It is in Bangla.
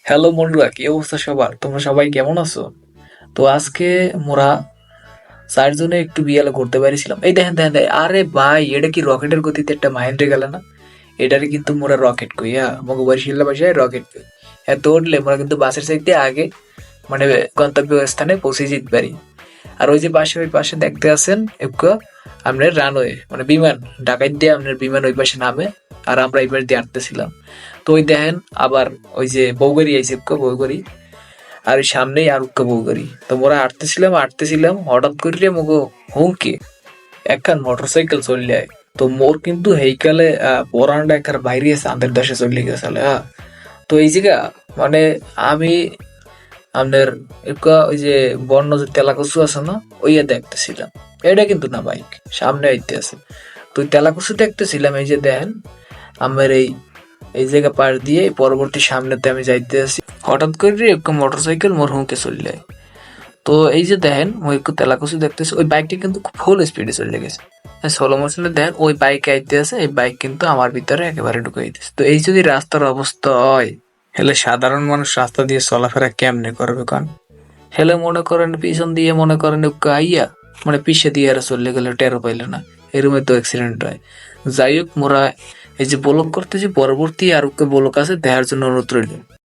হ্যালো বন্ধুরা, কি অবস্থা সবার? তোমরা সবাই কেমন আছো? তো আজকে মোরা চারজনে একটু বিয়ালে ঘুরতে পারিছিলাম। এই দেখেন দেখেন দেখেন, আরে ভাই, এটা কি রকেটের গতিতে একটা মাহেন্দ্রে গেল না? এটারে কিন্তু মোরা রকেট কই, হ্যাঁ, মগো বরিশাল ভাষায় রকেট কই। এত উঠলে মোরা কিন্তু বাসের চাইতে আগে মানে গন্তব্য স্থানে পৌঁছে যেতে পারি। আর ওই যে পাশে, ওই পাশে দেখতে আছেন একটু আপনার রানওয়ে মানে বিমান, ঢাকায় দিয়ে আপনার বিমান ওই পাশে নামে, আর আমরা এই পাশ দিয়ে আটতেছিলাম। তো ওই দেখেন আবার ওই যে বউগাড়ি আইছে, বউগাড়ি, আর ওই সামনেই আর উক্কা বউগাড়ি। তো মোরা আটতেছিলাম হঠাৎ করে মগো হুমকে একখান মোটর সাইকেল চললে আয়। তো মোর কিন্তু হেইকালে পরানটা একখান বাইরে চাঁদের দেশে চলে গেছে, হ্যাঁ। তো এই জায়গা মানে আমি আপনার ওই যে বন্য যে তেলাকুচু আছে না, ওইয়া দেখতেছিলাম। এটা কিন্তু না বাইক, সামনে আইতে আছে। তো ওই তেলাকুচু দেখতেছিলাম, এই যে দেখেন আমার এই এই জায়গা পাশ দিয়ে পরবর্তী সামনেতে আমি যাইতে আছি, হঠাৎ করে একটা মোটর সাইকেল মোর হুঁকে চললে। তো এই যে দেখেন মই একটু তেলাকুচু দেখতেছি, ওই বাইকটা কিন্তু খুব ফুল স্পিডে চলে গেছে। ষোলো মোশনে দেখেন ওই বাইক আইতে আছে, এই বাইক কিন্তু আমার ভিতরে একেবারে ঢুকে দিতেছে। তো এই যদি রাস্তার অবস্থা হয়, হেলে সাধারণ মানুষ রাস্তা দিয়ে চলাফেরা কেমনে করবে কারণ হেলে মনে করেন পিছন দিয়ে মনে করেন আইয়া মানে পিছিয়ে দিয়ে আর চলে গেলে টেরো পাইলে না, এরমে তো অ্যাক্সিডেন্ট হয়। যাই হোক মোরা এই যে ব্লক করতেছি, পরবর্তী আর ব্লক আছে দেখার জন্য অনুরোধ রইল।